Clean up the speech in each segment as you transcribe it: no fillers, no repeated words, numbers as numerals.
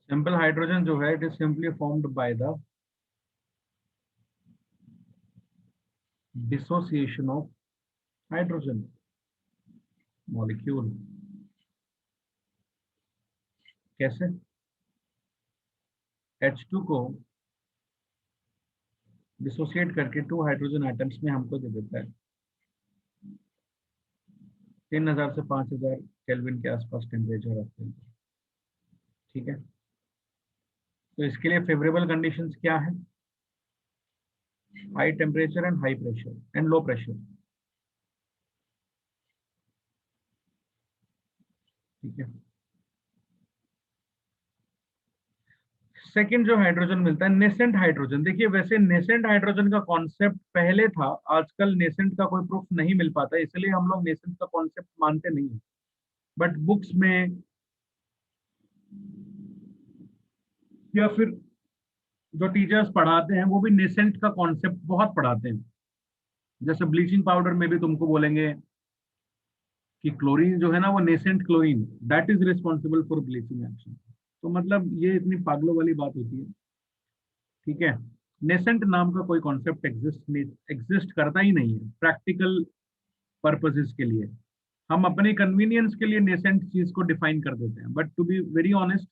Simple hydrogen जो है it is simply formed by the dissociation of hydrogen molecule. कैसे? H2 को dissociate करके 2 हाइड्रोजन एटम्स में हमको दे देता है 3000 से 5000 केल्विन के आसपास टेम्परेचर रखते हैं। ठीक है, तो इसके लिए फेवरेबल कंडीशंस क्या है? High temperature and high pressure and low pressure. ठीक है, सेकंड जो हाइड्रोजन मिलता है नेसेंट हाइड्रोजन। देखिए वैसे नेसेंट हाइड्रोजन का कॉन्सेप्ट पहले था, आजकल नेसेंट का कोई प्रूफ नहीं मिल पाता, इसलिए हम लोग नेसेंट का कॉन्सेप्ट मानते नहीं है। बट बुक्स में या फिर जो टीचर्स पढ़ाते हैं वो भी नेसेंट का कॉन्सेप्ट बहुत पढ़ाते हैं। जैसे ब्लीचिंग पाउडर में भी तुमको बोलेंगे कि क्लोरीन जो है ना वो nascent chlorine that is responsible for bleaching action. तो मतलब ये इतनी पागलों वाली बात होती है। ठीक है, नेसेंट नाम का कोई कॉन्सेप्ट एग्जिस्ट करता ही नहीं है प्रैक्टिकल पर्पसेस के लिए। हम अपने कन्वीनियंस के लिए नेसेंट चीज को डिफाइन कर देते हैं, but to be very honest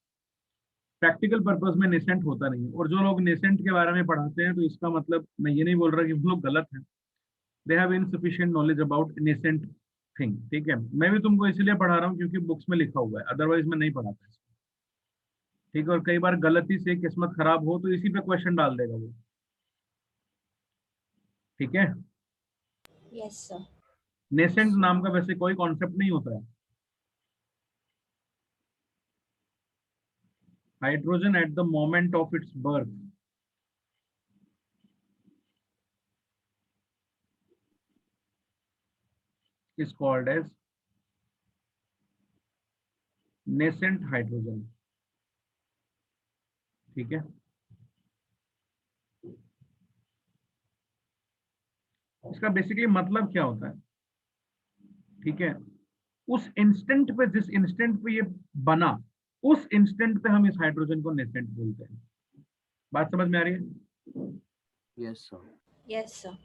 practical purpose में नेसेंट होता नहीं है। और जो लोग नेसेंट के बारे में पढ़ाते हैं तो इसका मतलब मैं ये नहीं बोल रहा कि वो लोग गलत हैं, they have insufficient knowledge about nascent thing. ठीक है, मैं भी तुमको इसलिए पढ़ा रहा हूँ क्योंकि बुक्स में लिखा हुआ है, अदरवाइज मैं नहीं पढ़ाता इसको। ठीक है, और कई बार गलती से किस्मत खराब हो तो इसी पे क्वेश्चन डाल देगा वो। ठीक है, Yes, sir. नेसेंट नाम का वैसे कोई कॉन्सेप्ट नहीं होता है। Hydrogen at the moment of its birth is called as nascent hydrogen. ठीक है, इसका बेसिकली मतलब क्या होता है? ठीक है, उस इंस्टेंट पे, जिस इंस्टेंट पे ये बना, उस इंस्टेंट पे हम इस हाइड्रोजन को नेसेंट बोलते हैं। बात समझ में आ रही है? Yes, sir. Yes, sir.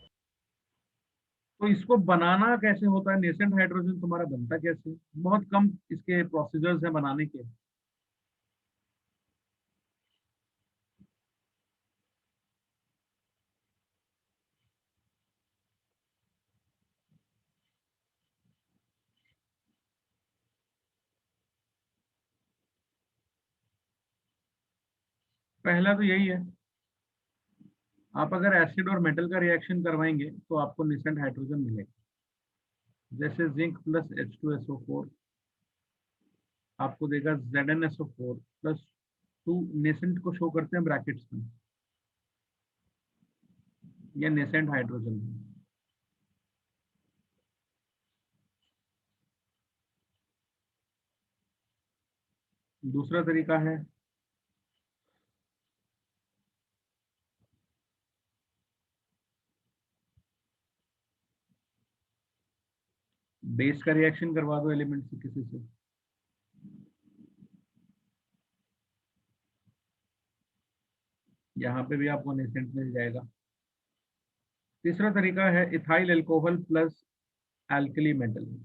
तो इसको बनाना कैसे होता है? नेसेंट हाइड्रोजन तुम्हारा बनता कैसे? बहुत कम इसके प्रोसीजर्स हैं बनाने के। पहला तो यही है, आप अगर एसिड और मेटल का रिएक्शन करवाएंगे तो आपको नेसेंट हाइड्रोजन मिलेगा। जैसे जिंक प्लस H2SO4 आपको देगा ZnSO4 प्लस 2, नेसेंट को शो करते हैं ब्रैकेट्स में, ये नेसेंट हाइड्रोजन है। दूसरा तरीका है बेस का रिएक्शन करवा दो एलिमेंट से किसी से, यहाँ पे भी आपको नेसेंट मिल जाएगा। तीसरा तरीका है ethyl alcohol plus alkali metal.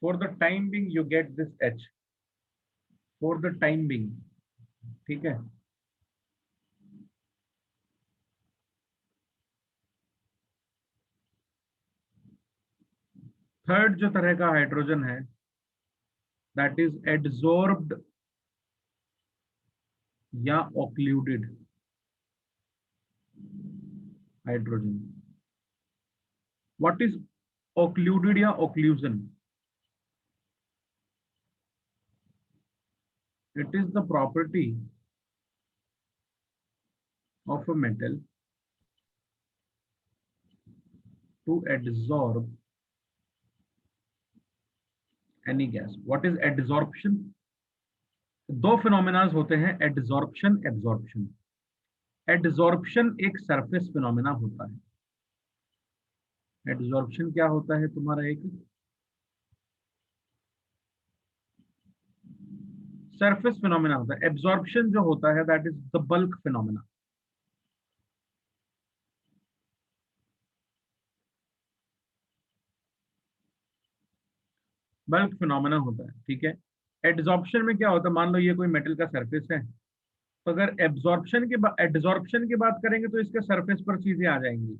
For the time being you get this H, for the time being. ठीक है, थर्ड जो तरह का हाइड्रोजन है दैट इज एडजॉर्ब्ड या occluded hydrogen. What is occluded या occlusion? It is the property of a metal to adsorb any gas. What is adsorption? दो phenomenas होते हैं, एडजॉर्प्शन, एब्जॉर्प्शन। एडजॉर्प्शन एक सरफेस फिनोमेना होता है। एडजॉर्प्शन क्या होता है तुम्हारा? एक सरफेस फिनोमेना होता है। एब्जॉर्प्शन जो होता है that is the bulk phenomena. Bulk phenomena होता है, ठीक है। एड्सॉर्प्शन में क्या होता है, मान लो ये कोई मेटल का सरफेस है, तो अगर एड्सॉर्प्शन की बात करेंगे तो इसके सरफेस पर चीजें आ जाएंगी,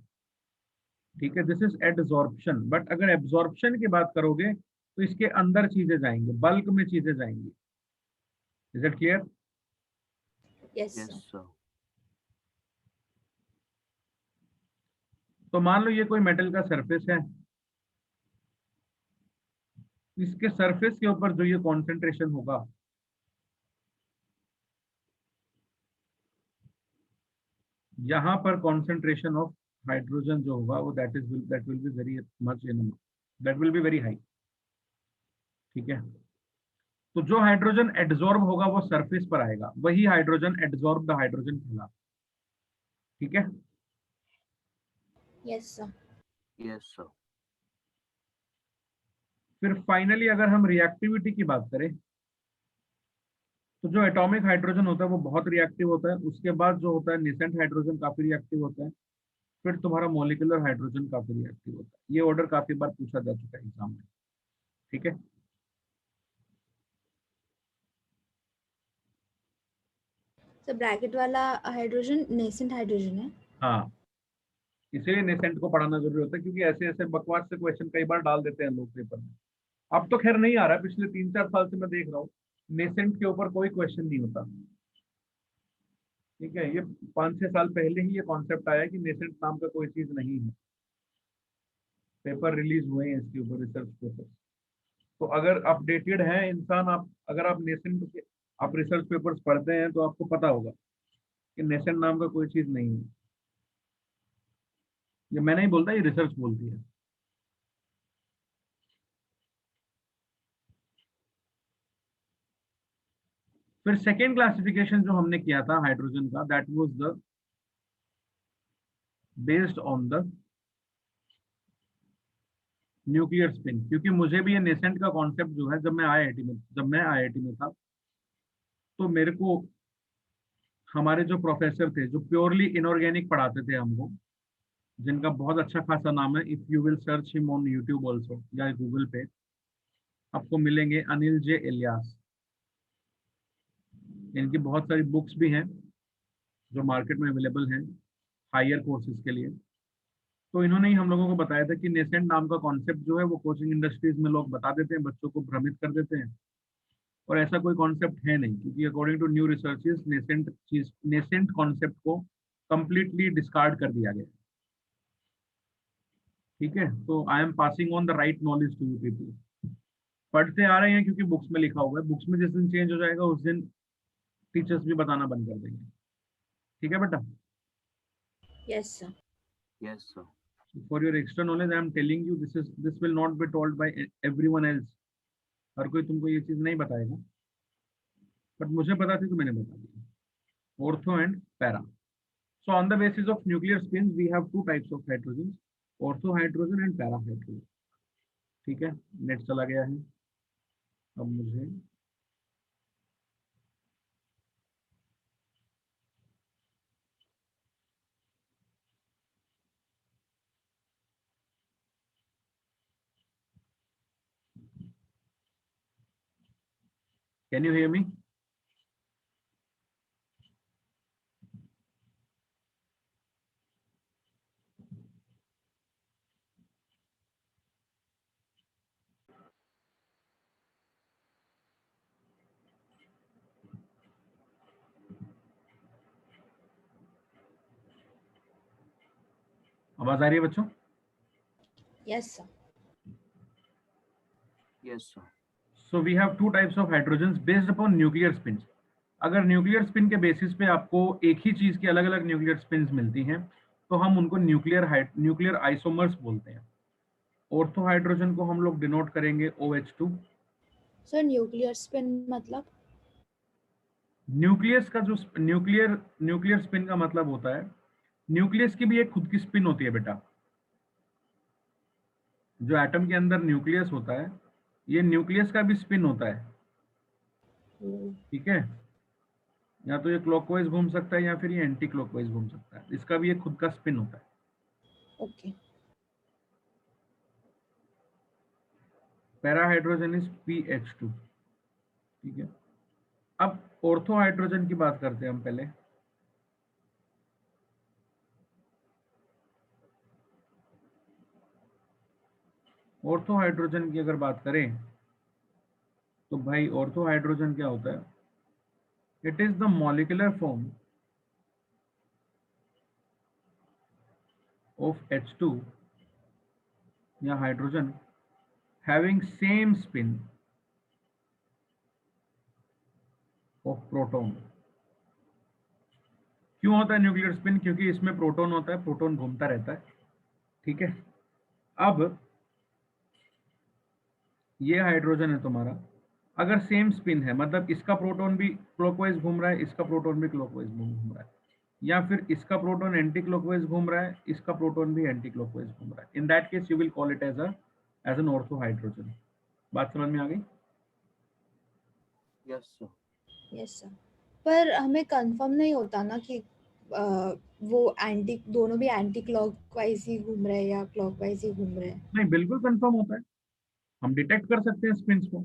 ठीक है। This is adsorption. बट अगर एब्जॉर्प्शन की बात करोगे तो इसके अंदर चीजें जाएंगी, बल्क में चीजें जाएंगी। Is it clear? Yes, Yes, sir. sir. तो मान लो ये कोई मेटल का सरफेस है, इसके सरफेस के ऊपर जो ये कॉन्सेंट्रेशन होगा, यहाँ पर कॉन्सेंट्रेशन ऑफ हाइड्रोजन जो होगा वो that will be very much in, that will be very high, ठीक है। तो जो हाइड्रोजन एड्सॉर्ब होगा वो सरफेस पर आएगा, वही हाइड्रोजन एड्सॉर्ब द हाइड्रोजन कहलाता, ठीक है। Yes, sir. Yes, sir. फिर फाइनली अगर हम रिएक्टिविटी की बात करें तो जो एटॉमिक हाइड्रोजन होता है वो बहुत रिएक्टिव होता है, उसके बाद जो होता है नेसेंट हाइड्रोजन काफी रिएक्टिव होता है, फिर तुम्हारा मॉलिक्यूलर हाइड्रोजन काफी रिएक्टिव होता है। ये ऑर्डर काफी बार पूछा जा चुका है एग्जाम में, ठीक है। So ब्रैकेट वाला हाइड्रोजन नेसेंट हाइड्रोजन है। हाँ, इसीलिए नेसेंट को पढ़ाना जरूरी होता है, क्योंकि ऐसे ऐसे बकवास से क्वेश्चन कई बार डाल देते हैं लोग पेपर में। अब तो खैर नहीं आ रहा है, पिछले 3-4 साल से मैं देख रहा हूँ नेसेंट के ऊपर कोई क्वेश्चन नहीं होता, ठीक है। ये 5-6 साल पहले ही ये कॉन्सेप्ट आया कि नेसेंट नाम का कोई चीज नहीं है। पेपर रिलीज हुए हैं इसके ऊपर, रिसर्च पेपर। तो अगर अपडेटेड है इंसान, आप अगर आप नेसेंट के आप रिसर्च पेपर्स पढ़ते हैं तो आपको पता होगा कि नेसेंट नाम का कोई चीज नहीं है। ये मैं नहीं बोलता, ये रिसर्च बोलती है। फिर सेकेंड क्लासिफिकेशन जो हमने किया था हाइड्रोजन का, that was the based on the nuclear spin. क्योंकि मुझे भी ये नेसेंट का कॉन्सेप्ट जो है, जब मैं आईआईटी में था, तो मेरे को हमारे जो प्रोफेसर थे जो प्योरली इनऑर्गेनिक पढ़ाते थे हमको, जिनका बहुत अच्छा खासा नाम है, if you will search him on YouTube also या गूगल पे, आपको मिलेंगे अनिल जे इलियास। इनकी बहुत सारी बुक्स भी हैं जो मार्केट में अवेलेबल हैं हायर कोर्सेज के लिए। तो इन्होंने ही हम लोगों को बताया था कि नेसेंट नाम का कॉन्सेप्ट जो है वो कोचिंग इंडस्ट्रीज में लोग बता देते हैं, बच्चों को भ्रमित कर देते हैं, और ऐसा कोई कॉन्सेप्ट है नहीं। क्योंकि according to new researches nascent concept को कंप्लीटली डिस्कार्ड कर दिया गया, ठीक है। तो I am passing on the right knowledge to you people. पढ़ते आ रहे हैं क्योंकि बुक्स में लिखा हुआ है, बुक्स में जिस दिन चेंज हो जाएगा उस दिन टीचर्स भी बताना बंद कर देंगे, ठीक है बेटा। Yes, sir. Yes, sir. For your extra knowledge I am telling you, this will not be told by everyone else. हर कोई तुमको ये चीज नहीं बताएगा, बट मुझे पता थी तो मैंने बता दिया। Ortho and para. So on the basis of nuclear spins, we have two types of hydrogens, ortho hydrogen and para hydrogen, ठीक है। नेट चला गया है, अब मुझे कैन यू हियर मी? आवाज आ रही है बच्चों? Yes, sir. Yes, sir. So we have two types of hydrogens based upon nuclear spins. अगर न्यूक्लियर स्पिन के बेसिस पे आपको एक ही चीज की अलग अलग न्यूक्लियर स्पिन्स मिलती हैं तो हम उनको न्यूक्लियर आइसोमर्स बोलते हैं। ऑर्थो हाइड्रोजन को हम लोग डिनोट करेंगे OH2 सर न्यूक्लियर स्पिन मतलब? न्यूक्लियस का जो न्यूक्लियर स्पिन का मतलब होता है, न्यूक्लियस की भी एक खुद की स्पिन होती है बेटा। जो एटम के अंदर न्यूक्लियस होता है, ये न्यूक्लियस का भी स्पिन होता है। ठीक है, या तो ये क्लॉकवाइज घूम सकता है या फिर ये एंटी क्लॉकवाइज घूम सकता है, इसका भी एक खुद का स्पिन होता है। Okay. Para hydrogen is PH2। ठीक है, अब ऑर्थो हाइड्रोजन की बात करते हैं हम पहले। ऑर्थो हाइड्रोजन की अगर बात करें तो भाई ऑर्थो हाइड्रोजन क्या होता है? It is the molecular form of H2 या hydrogen having same spin of proton. क्यों होता है न्यूक्लियर स्पिन? क्योंकि इसमें प्रोटॉन होता है, प्रोटॉन घूमता रहता है। ठीक है, अब ये हाइड्रोजन है तुम्हारा, अगर सेम स्पिन है, मतलब इसका प्रोटॉन भी क्लॉकवाइज घूम रहा है, इसका प्रोटॉन भी क्लॉकवाइज घूम रहा है, या फिर इसका प्रोटॉन एंटी क्लॉकवाइज घूम रहा है, इसका प्रोटॉन भी एंटी क्लॉकवाइज घूम रहा है, in that case you will call it as an ortho hydrogen. बात समझ में आ गई? Yes, sir. Yes sir. पर हमें कंफर्म नहीं होता ना कि वो एंटी दोनों भी एंटी क्लॉकवाइज ही घूम रहे हैं या क्लॉकवाइज ही घूम रहे हैं। नहीं, बिल्कुल कंफर्म होता है, हम डिटेक्ट कर सकते हैं स्पिन्स को,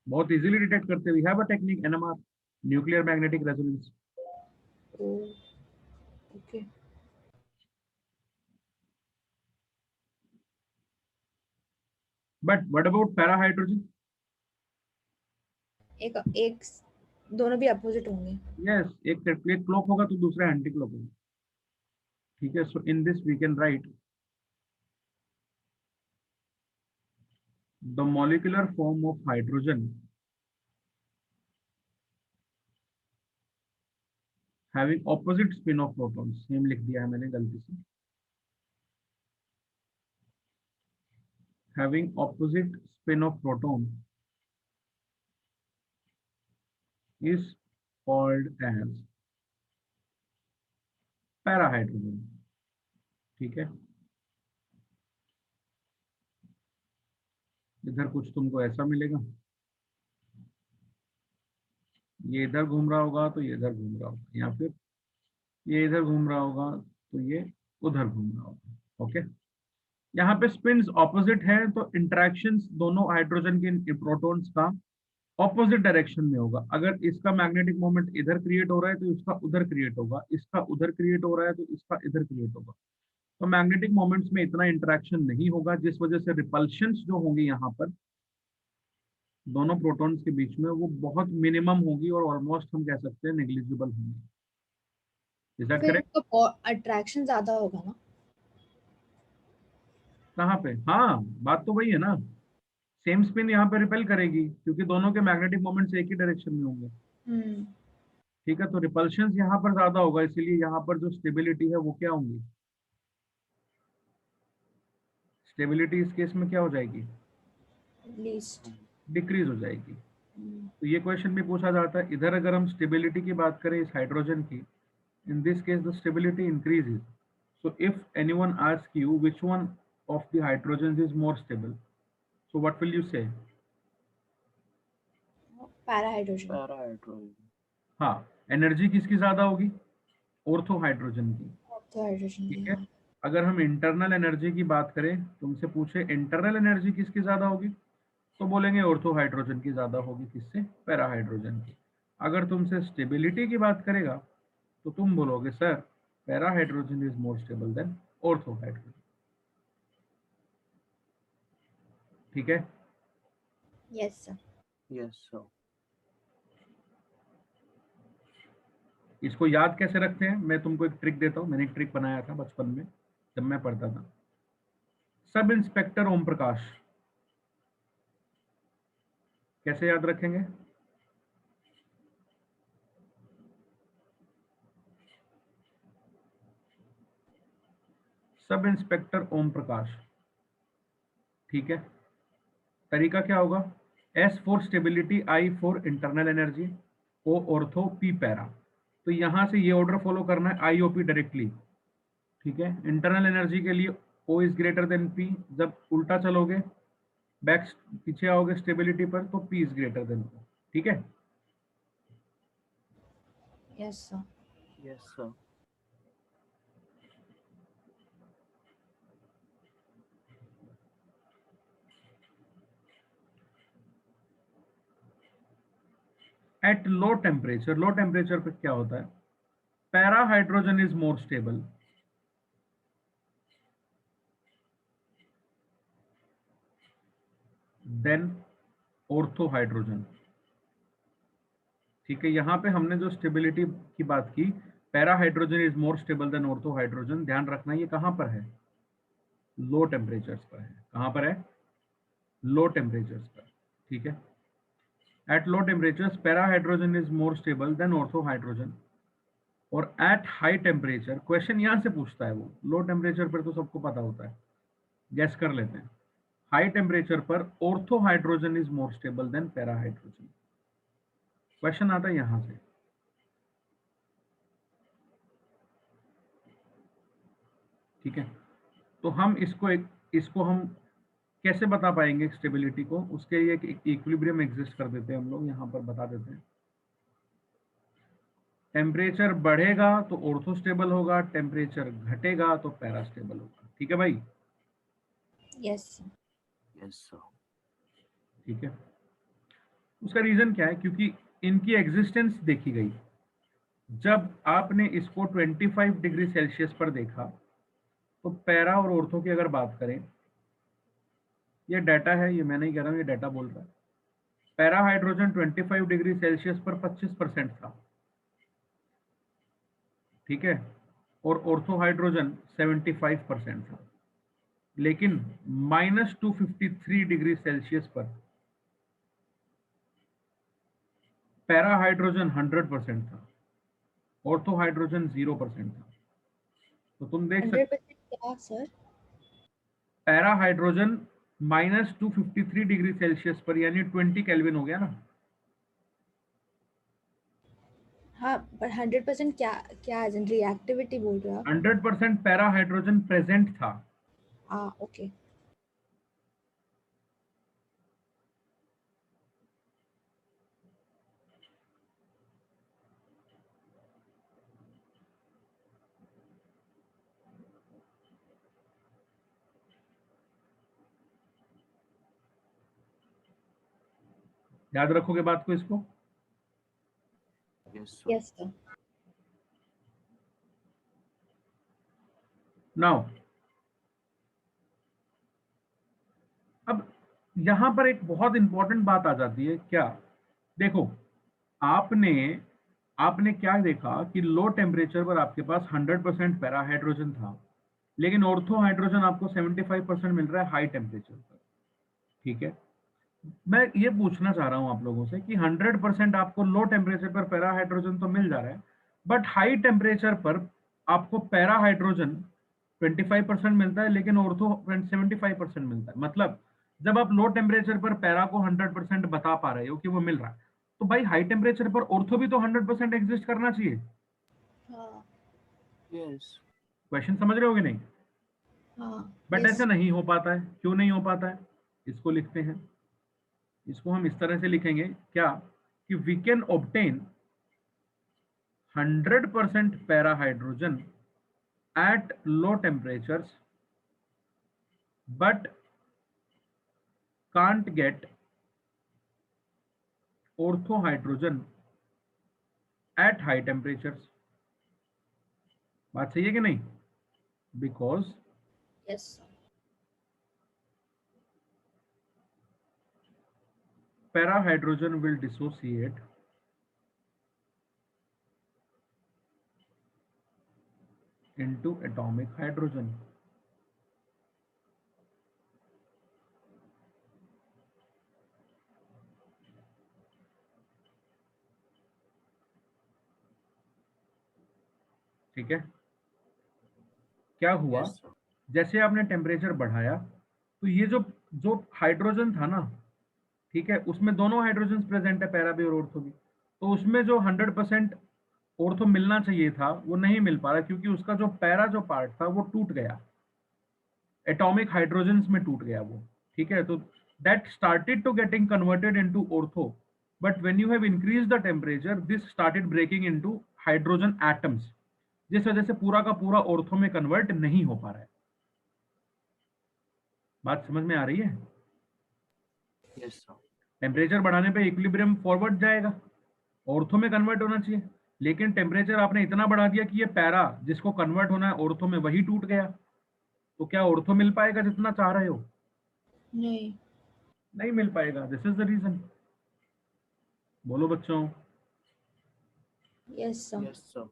बहुत इजीली डिटेक्ट करते हैं। We have a technique, NMR, nuclear magnetic resonance. Okay. But what about para hydrogen? एक एक दोनों भी अपोजिट होंगे। यस, एक क्लॉक होगा तो दूसरा एंटी क्लॉक होगा। ठीक है, so in this we can write the molecular form of hydrogen having opposite spin of proton. Same लिख दिया है मैंने गलती से, having opposite spin of proton is called as पैराहाइड्रोजन। ठीक है, इधर कुछ तुमको ऐसा मिलेगा, ये इधर घूम रहा होगा तो ये इधर घूम रहा होगा, या फिर ये इधर घूम रहा होगा तो ये उधर घूम रहा होगा। ओके, यहाँ पे स्पिन्स ऑपोजिट है तो इंटरेक्शंस दोनों हाइड्रोजन के प्रोटॉन्स का ऑपोजिट डायरेक्शन में होगा। अगर इसका मैग्नेटिक मोमेंट इधर क्रिएट हो रहा है तो इसका उधर क्रिएट होगा, इसका उधर क्रिएट हो रहा है तो इसका इधर क्रिएट होगा। तो मैग्नेटिक मोमेंट्स में इतना इंटरेक्शन नहीं होगा, जिस वजह से रिपल्शंस जो होंगी यहाँ पर दोनों प्रोटॉन्स के बीच में, वो बहुत मिनिमम होगी और ऑलमोस्ट हम कह सकते हैं नेग्लिजिबल होंगी। इज दैट फिर करेक्ट? उसका अट्रैक्शन ज्यादा होगा ना? कहाँ पे? हाँ, बात तो वही है ना, सेम स्पिन यहाँ पे रिपेल करेगी क्योंकि दोनों के मैग्नेटिक मोमेंट्स एक ही डायरेक्शन में होंगे। हम्म। ठीक है, तो रिपल्शंस यहाँ पर ज्यादा होगा, इसीलिए यहाँ पर जो स्टेबिलिटी है वो क्या होंगी? स्टेबिलिटी इस केस में क्या हो जाएगी? लीस्ट। डिक्रीज हो जाएगी। तो ये क्वेश्चन भी पूछा जाता है, इधर अगर हम स्टेबिलिटी की बात करें इस हाइड्रोजन की, in this case the stability increases. So if anyone asks you which one of the hydrogens is more stable, so what will you say? पैराहाइड्रोजन। Parahydrogen. हाँ, एनर्जी किसकी ज्यादा होगी? ऑर्थो हाइड्रोजन की। तो हाइड्रोजन की, ठीक है, हाँ। अगर हम इंटरनल एनर्जी की बात करें, तुमसे पूछे इंटरनल एनर्जी किसकी ज्यादा होगी, तो बोलेंगे ऑर्थो हाइड्रोजन की ज्यादा होगी, किससे? पैरा हाइड्रोजन की। अगर तुमसे स्टेबिलिटी की बात करेगा तो तुम बोलोगे sir para hydrogen is more stable then ortho hydrogen. ठीक है, यस सर। Yes, sir. इसको याद कैसे रखते हैं? मैं तुमको एक ट्रिक देता हूँ, मैंने एक ट्रिक बनाया था बचपन में जब मैं पढ़ता था। सब इंस्पेक्टर ओम प्रकाश, कैसे याद रखेंगे? Sub inspector Om Prakash. ठीक है, तरीका क्या होगा, S for stability, I for internal energy, O ortho, P para. तो यहां से ये ऑर्डर फॉलो करना है, IOP डायरेक्टली, ठीक है। इंटरनल एनर्जी के लिए O is greater than P, जब उल्टा चलोगे बैक पीछे आओगे स्टेबिलिटी पर तो P is greater than O, ठीक है। Yes sir. Yes, sir. At low temperature पे क्या होता है, para hydrogen is more stable then ortho hydrogen, ठीक है। यहां पे हमने जो स्टेबिलिटी की बात की, para hydrogen is more stable then ortho hydrogen, ध्यान रखना ये कहां पर है, लो टेम्परेचर्स पर है। कहां पर है, लो टेम्परेचर्स पर, ठीक है। At low temperatures para hydrogen is more stable then ortho hydrogen, और एट हाई टेम्परेचर, क्वेश्चन यहां से पूछता है वो, लो टेम्परेचर पर तो सबको पता होता है, गैस कर लेते हैं। हाई टेम्परेचर पर ortho hydrogen is more stable then para hydrogen, question आता है यहां से, ठीक है। तो हम इसको हम कैसे बता पाएंगे स्टेबिलिटी को, उसके लिए एक इक्विलिब्रियम एग्जिस्ट कर देते हैं हम लोग, यहां पर बता देते हैं। टेम्परेचर बढ़ेगा तो ऑर्थो स्टेबल होगा, टेम्परेचर घटेगा तो पैरा स्टेबल होगा, ठीक है भाई, यस सर। Yes, sir. ठीक है। उसका रीजन क्या है, क्योंकि इनकी एग्जिस्टेंस देखी गई। जब आपने इसको 25 डिग्री सेल्सियस पर देखा तो पैरा और ऑर्थो की अगर बात करें, ये डाटा है, ये मैं नहीं कह रहा हूँ, ये डाटा बोल रहा है। पैरा हाइड्रोजन 25 डिग्री सेल्सियस पर 25% था, ठीक है, और ऑर्थो हाइड्रोजन 75% था। लेकिन -253 डिग्री सेल्सियस पर पैरा हाइड्रोजन 100% था, ऑर्थो हाइड्रोजन 0% था। तो तुम देख सकते 100% क्या sir? Para hydrogen -253 degree Celsius पर, यानी 20 केल्विन हो गया ना। हाँ, पर 100% क्या क्या एज इन रिएक्टिविटी बोल रहे हो आप? 100% पैरा हाइड्रोजन प्रेजेंट था। हाँ, ओके। याद रखोगे बात को, इसको। Yes, sir. Yes sir. Now अब यहां पर एक बहुत इंपॉर्टेंट बात आ जाती है, क्या, देखो, आपने आपने क्या देखा कि लो टेम्परेचर पर आपके पास 100% पैरा हाइड्रोजन था, लेकिन ऑर्थो हाइड्रोजन आपको 75% मिल रहा है हाई टेम्परेचर पर, ठीक है। मैं ये पूछना चाह रहा हूं आप लोगों से कि 100% आपको लो टेम्परेचर पर पैरा हाइड्रोजन तो मिल जा रहा है, बट हाई टेम्परेचर पर आपको पैरा हाइड्रोजन 25% मिलता है, लेकिन ऑर्थो 75% मिलता है। मतलब जब आप लो टेम्परेचर पर पैरा को 100% बता पा रहे हो कि वो मिल रहा है, तो भाई हाई टेम्परेचर पर ऑर्थो भी तो 100% एग्जिस्ट करना चाहिए। हाँ। Yes. क्वेश्चन समझ रहे हो कि नहीं, हाँ। But yes. ऐसा नहीं हो पाता है, क्यों नहीं हो पाता है, इसको लिखते हैं। इसको हम इस तरह से लिखेंगे, क्या, कि we can obtain 100% para hydrogen at low temperatures but can't get ortho hydrogen at high temperatures। बात सही है कि नहीं, because yes sir. Para hydrogen will dissociate into atomic hydrogen। ठीक है, क्या हुआ, Yes, sir. जैसे आपने टेम्परेचर बढ़ाया तो ये जो जो हाइड्रोजन था ना, ठीक है, उसमें दोनों हाइड्रोजन प्रेजेंट है, पैरा भी और ऑर्थो भी। तो उसमें जो 100% ऑर्थो मिलना चाहिए था वो नहीं मिल पा रहा, क्योंकि उसका जो पैरा जो पार्ट था वो टूट गया, एटॉमिक हाइड्रोजन्स में टूट गया वो। ठीक है, तो that started to getting converted into ortho, but when you have increase the temperature this started breaking into hydrogen atoms, जिस वजह से पूरा का पूरा ऑर्थो में कन्वर्ट नहीं हो पा रहा है। बात समझ में आ रही है? Yes, sir. टेम्परेचर बढ़ाने पे इक्विलिब्रियम फॉरवर्ड जाएगा, ऑर्थो में कन्वर्ट होना चाहिए, लेकिन टेम्परेचर आपने इतना बढ़ा दिया कि ये पैरा जिसको कन्वर्ट होना है ऑर्थो में वही टूट गया। तो क्या ऑर्थो मिल पाएगा जितना चाह रहे हो? नहीं। नहीं मिल पाएगा। This is the reason. बोलो बच्चों। Yes sir. Yes, sir.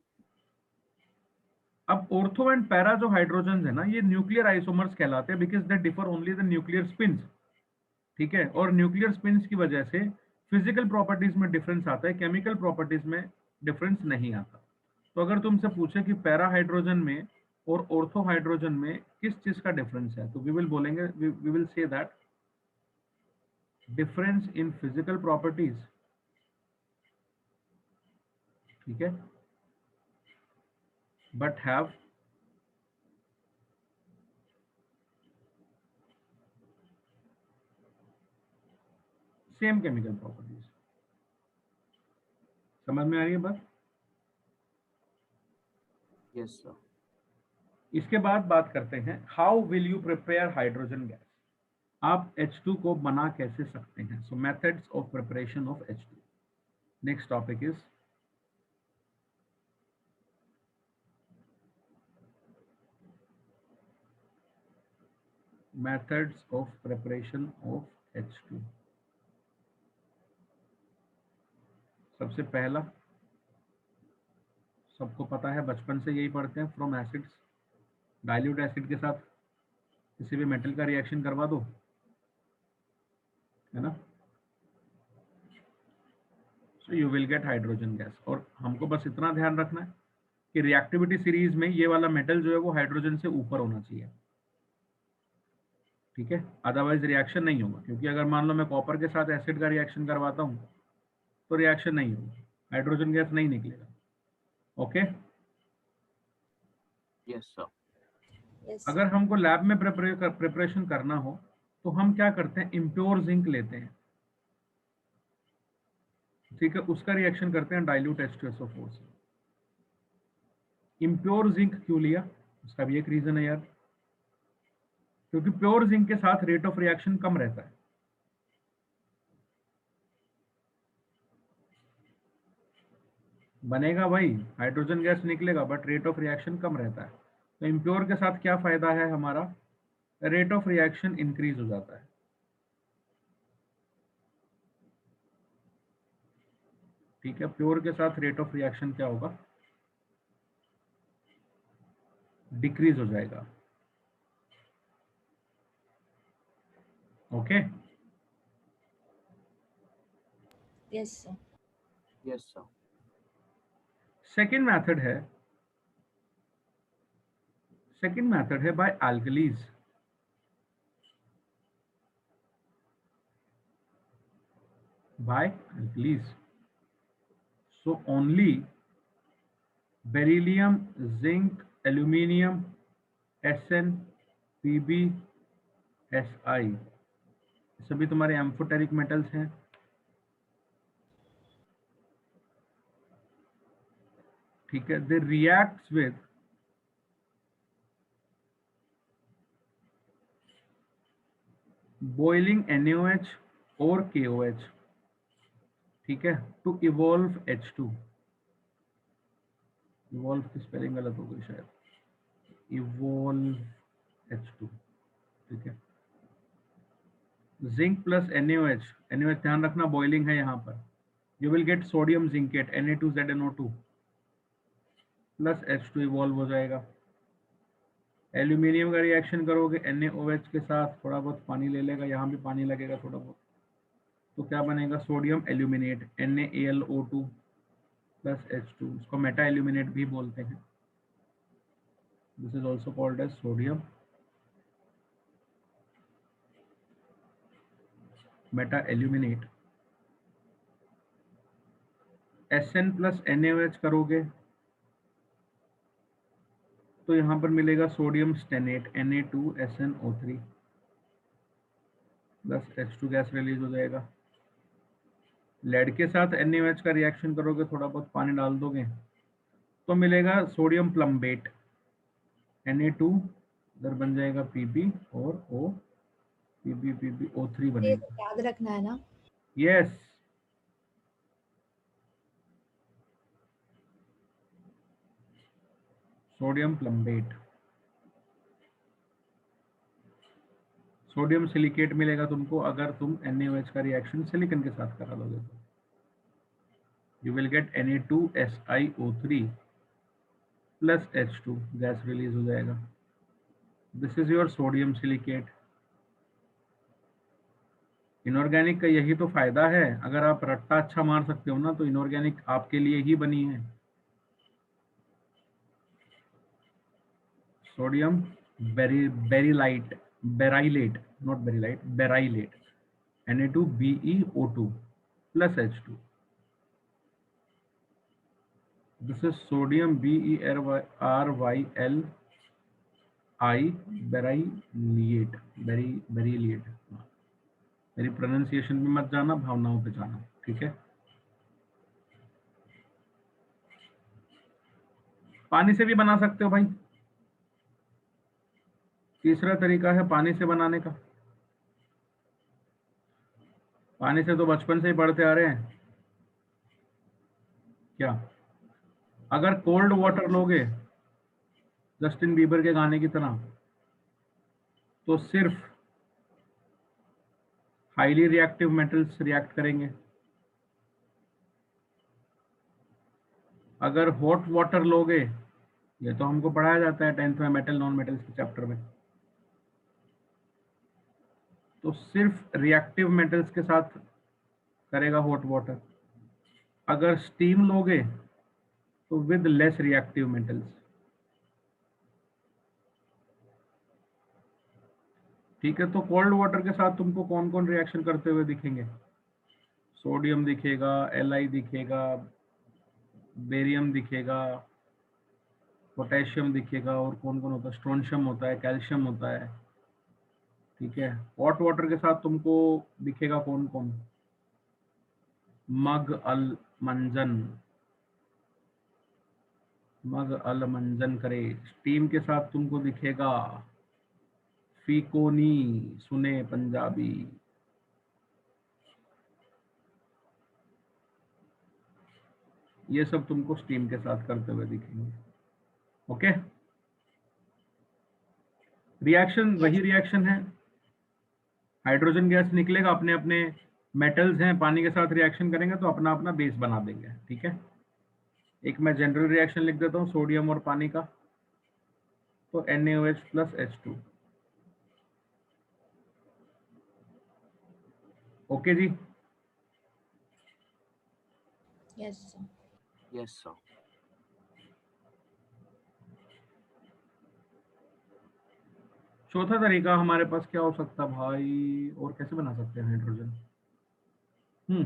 अब ऑर्थो एंड पैरा जो हाइड्रोजन है ना, ये न्यूक्लियर आइसोमर्स कहलाते हैं, because they differ only the nuclear spins. ठीक है, और न्यूक्लियर स्पिन्स की वजह से फिजिकल प्रॉपर्टीज में डिफरेंस आता है, केमिकल प्रॉपर्टीज में डिफरेंस नहीं आता। तो अगर तुमसे पूछे कि पैरा हाइड्रोजन में और ऑर्थो हाइड्रोजन में किस चीज का डिफरेंस है, तो वी विल बोलेंगे, we will say that difference in physical properties. ठीक है, but have same chemical properties. समझ में आ रही है बात? Yes, sir. इसके बाद बात करते हैं how will you prepare hydrogen gas. आप H2 को बना कैसे सकते हैं? सो methods of preparation of H2। Next topic is methods of preparation of H2। सबसे पहला, सबको पता है, बचपन से यही पढ़ते हैं, फ्रॉम एसिड्स डाइल्यूट एसिड के साथ किसी भी मेटल का रिएक्शन करवा दो, है ना, so you will get hydrogen gas. और हमको बस इतना ध्यान रखना है कि रिएक्टिविटी सीरीज में ये वाला मेटल जो है वो हाइड्रोजन से ऊपर होना चाहिए। ठीक है, अदरवाइज रिएक्शन नहीं होगा, क्योंकि अगर मान लो मैं कॉपर के साथ एसिड का रिएक्शन करवाता हूँ तो रिएक्शन नहीं होगा, हाइड्रोजन गैस नहीं निकलेगा। ओके। Yes, sir. यस अगर हमको लैब में प्रिपरेशन करना हो तो हम क्या करते हैं, इम्प्योर जिंक लेते हैं। ठीक है, उसका रिएक्शन करते हैं डाइल्यूट H2SO4 से। इम्प्योर जिंक क्यों लिया, उसका भी एक रीजन है यार, क्योंकि प्योर जिंक के साथ रेट ऑफ रिएक्शन कम रहता है। बनेगा भाई, हाइड्रोजन गैस निकलेगा, बट रेट ऑफ रिएक्शन कम रहता है। तो इम्प्योर के साथ क्या फायदा है हमारा, रेट ऑफ रिएक्शन इंक्रीज हो जाता है। ठीक है, प्योर के साथ रेट ऑफ रिएक्शन क्या होगा, डिक्रीज हो जाएगा। Okay. Yes sir. Yes, sir. Second method है bye alkalis। So only beryllium, zinc, aluminium, Sn, Pb, Si, सभी तुम्हारे एम्फोटेरिक मेटल्स हैं। ठीक है, दे रिएक्ट्स विद बॉइलिंग NaOH और KOH, ठीक है, टू इवॉल्व H2। इवॉल्व की स्पेलिंग गलत हो गई शायद, इवॉल्व H2। ठीक है, जिंक प्लस NaOH, NaOH ध्यान रखना बॉइलिंग है यहाँ पर, you will get sodium zincate Na2ZNO2 plus H2 evolve हो जाएगा। एल्यूमिनियम का रिएक्शन करोगे NaOH के साथ, थोड़ा बहुत पानी ले लेगा, यहाँ भी पानी लगेगा थोड़ा बहुत, तो क्या बनेगा, sodium aluminate NaAlO2 plus H2, उसको मेटा एल्यूमिनेट भी बोलते हैं। This is also called as sodium meta aluminate, Sn plus NaOH करोगे तो यहाँ पर मिलेगा sodium stannate Na2SnO3 plus H2 gas release हो जाएगा। लेड के साथ NaOH का रिएक्शन करोगे, थोड़ा बहुत पानी डाल दोगे तो मिलेगा सोडियम प्लम्बेट Na2, इधर बन जाएगा Pb और O, PbO3 ये बनेगा। तो याद रखना है ना। Yes, sodium plumbate. Sodium silicate मिलेगा तुमको अगर तुम NaOH का रिएक्शन सिलिकॉन के साथ करा दोगे तो you will get Na2SiO3 plus H2, gas release हो जाएगा। This is your sodium silicate. Inorganic का यही तो फायदा है, अगर आप रट्टा अच्छा मार सकते हो ना तो इनऑर्गेनिक आपके लिए ही बनी है। Sodium beryllite, beryllate, not beryllite, beryllate, Na2BeO2 plus H2. This is sodium BeRyLi beryllate, beryllate. मेरी प्रोनाउंसिएशन में मत जाना, भावनाओं पे जाना, ठीक है। पानी से भी बना सकते हो भाई, तीसरा तरीका है पानी से बनाने का। पानी से तो बचपन से ही पढ़ते आ रहे हैं क्या। अगर कोल्ड वाटर लोगे जस्टिन बीबर के गाने की तरह तो सिर्फ हाईली रिएक्टिव मेटल्स रिएक्ट करेंगे। अगर हॉट वाटर लोगे, ये तो हमको पढ़ाया जाता है 10th में मेटल नॉन मेटल्स के चैप्टर में, तो सिर्फ रिएक्टिव मेटल्स के साथ करेगा हॉट वाटर। अगर स्टीम लोगे तो विद लेस रिएक्टिव मेटल्स। ठीक है, तो कोल्ड वाटर के साथ तुमको कौन कौन रिएक्शन करते हुए दिखेंगे। सोडियम दिखेगा, Li दिखेगा, बेरियम दिखेगा, पोटेशियम दिखेगा, और कौन कौन होता है, स्ट्रोंशियम होता है, कैल्शियम होता है। ठीक है, हॉट वाटर के साथ तुमको दिखेगा कौन कौन, मग अल मंजन, मग अल मंजन करे। स्टीम के साथ तुमको दिखेगा फीकोनी, सुने पंजाबी। ये सब तुमको स्टीम के साथ करते हुए दिखेंगे। ओके, रिएक्शन वही रिएक्शन है, हाइड्रोजन गैस निकलेगा, अपने अपने मेटल्स हैं, पानी के साथ रिएक्शन करेंगे तो अपना अपना बेस बना देंगे। ठीक है, एक मैं जनरल रिएक्शन लिख देता हूँ सोडियम और पानी का, तो NaOH प्लस H2। ओके जी, यस सर। Yes, sir. चौथा तरीका हमारे पास क्या हो सकता है भाई, और कैसे बना सकते हैं हाइड्रोजन।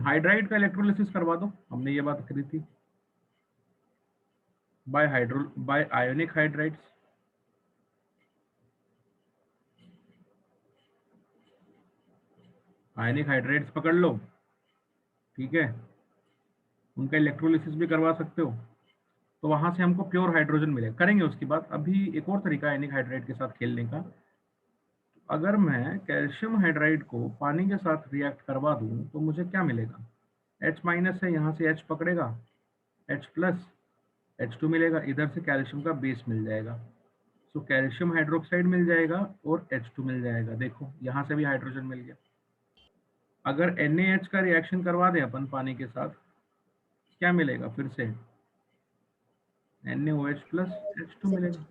हाइड्राइड का इलेक्ट्रोलिसिस करवा दो, हमने ये बात करी थी, बाय आयोनिक हाइड्राइड्स। आयनिक हाइड्राइड्स पकड़ लो, ठीक है, उनका इलेक्ट्रोलिसिस भी करवा सकते हो, तो वहां से हमको प्योर हाइड्रोजन मिलेगा। करेंगे उसकी बात। अभी एक और तरीका है आयनिक हाइड्राइड के साथ खेलने का। अगर मैं कैल्शियम हाइड्राइड को पानी के साथ रिएक्ट करवा दूं तो मुझे क्या मिलेगा, H माइनस है, यहाँ से H पकड़ेगा, H प्लस H2 मिलेगा, इधर से कैल्शियम का बेस मिल जाएगा, तो कैल्शियम हाइड्रोक्साइड मिल जाएगा और H2 मिल जाएगा। देखो यहाँ से भी हाइड्रोजन मिल गया। अगर NaH का रिएक्शन करवा दें अपन पानी के साथ, क्या मिलेगा, फिर से NaOH प्लस H2 मिलेगा।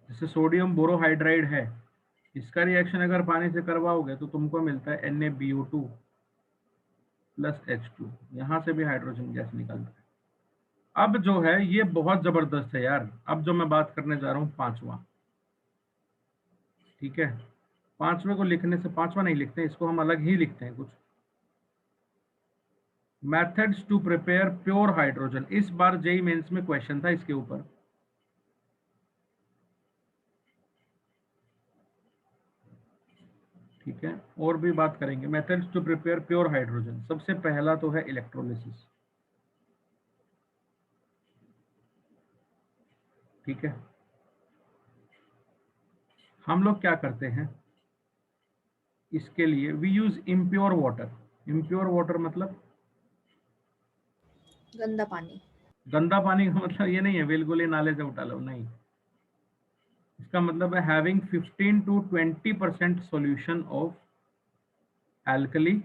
जैसे सोडियम बोरोहाइड्राइड है, इसका रिएक्शन अगर पानी से करवाओगे तो तुमको मिलता है NaBO2 प्लस H2, यहाँ से भी हाइड्रोजन गैस निकलता है। अब जो है ये बहुत जबरदस्त है यार, अब जो मैं बात करने जा रहा हूँ पांचवा, ठीक है, पांचवे को लिखने से, पांचवा नहीं लिखते, इसको हम अलग ही लिखते हैं कुछ। Methods to prepare pure hydrogen, इस बार जेई मेंस में क्वेश्चन था इसके ऊपर। ठीक है, और भी बात करेंगे। Methods to prepare pure hydrogen, सबसे पहला तो है इलेक्ट्रोलिसिस। ठीक है, हम लोग क्या करते हैं इसके लिए, we use impure water. Impure water मतलब गंदा पानी। गंदा पानी का मतलब ये नहीं है बिल्कुल ही नाले से उठा लो, नहीं। इसका मतलब है having 15 to 20% solution of alkali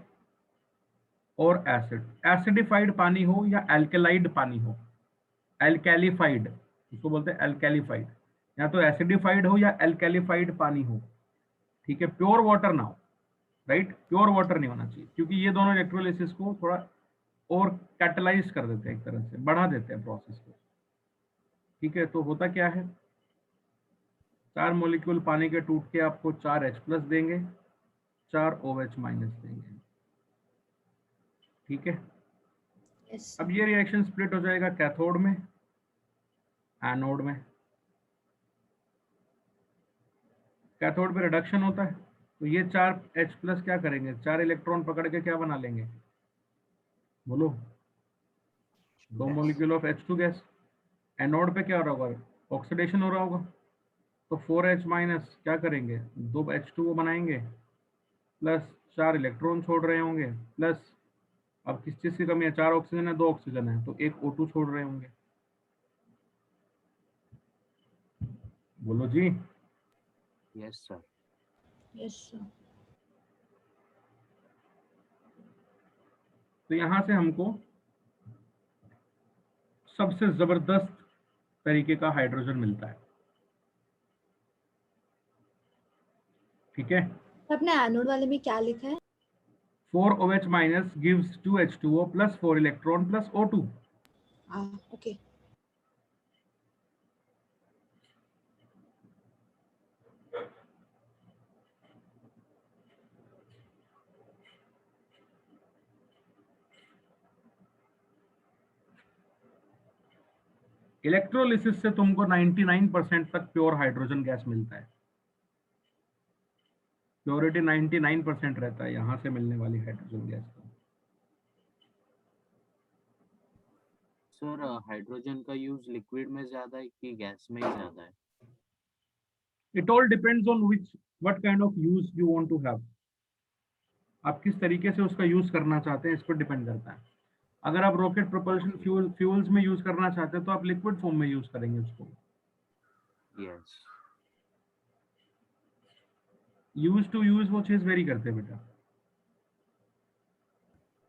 और एसिड। एसिडिफाइड पानी हो या एल्केलाइड पानी हो, एल्कैलिफाइड इसको बोलते हैं, एल्कैलिफाइड, या तो एसिडिफाइड हो या एल्कैलिफाइड पानी हो। ठीक है, प्योर वाटर ना हो, राइट, प्योर वाटर नहीं होना चाहिए, क्योंकि ये दोनों इलेक्ट्रोलिसिस को थोड़ा और कैटलाइज कर देते हैं, एक तरह से बढ़ा देते हैं प्रोसेस को। ठीक है, तो होता क्या है, 4 मॉलिक्यूल पानी के टूट के आपको 4 H प्लस देंगे, 4 OH माइनस देंगे। ठीक है, यस अब ये रिएक्शन स्प्लिट हो जाएगा कैथोड में, एनोड में। कैथोड पे रिडक्शन होता है, तो ये 4 H प्लस क्या करेंगे, 4 इलेक्ट्रॉन पकड़ के क्या बना लेंगे, बोलो, 2 molecule of H2 gas. Anode पे क्या हो रहा होगा, ऑक्सीडेशन हो रहा होगा, तो 4H माइनस क्या करेंगे, 2 H2O बनाएंगे, प्लस 4 इलेक्ट्रॉन छोड़ रहे होंगे, प्लस अब किस चीज की कमी है, 4 ऑक्सीजन है, 2 ऑक्सीजन है, तो 1 O2 छोड़ रहे होंगे। बोलो जी। Yes, sir. Yes sir. तो यहां से हमको सबसे जबरदस्त तरीके का हाइड्रोजन मिलता है। ठीक है, आपने एनोड वाले में क्या लिखा है? 4OH minus gives 2H2O plus 4 electron plus O2। Okay. Electrolysis से तुमको 99% तक प्योर हाइड्रोजन गैस मिलता है। प्योरिटी 99% रहता है यहां से मिलने वाली हाइड्रोजन गैस का। सर हाइड्रोजन का यूज लिक्विड में ज्यादा है कि गैस में ही ज्यादा है? It all depends on what kind of use you want to have. आप किस तरीके से उसका यूज करना चाहते हैं इस पर डिपेंड करता है। अगर आप रॉकेट प्रोपल्शन फ्यूल्स में यूज करना चाहते हैं तो आप लिक्विड फॉर्म में यूज करेंगे उसको। यस। यूज टू यूज वो चीज वेरी करते हैं बेटा।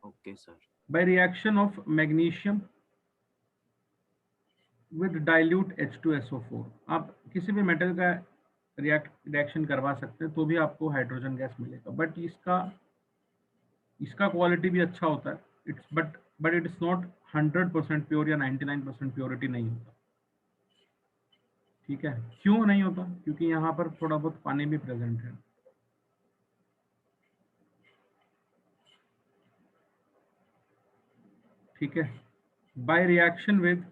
Okay sir. By reaction of magnesium with dilute H2SO4, आप किसी भी मेटल का रिएक्शन करवा सकते हैं तो भी आपको हाइड्रोजन गैस मिलेगा, बट इसका क्वालिटी भी अच्छा होता है। It's but it is not 100% pure या 99% प्योरिटी नहीं होता। ठीक है, क्यों नहीं होता, क्योंकि यहाँ पर थोड़ा बहुत पानी भी प्रेजेंट है। ठीक है, बाय रिएक्शन विद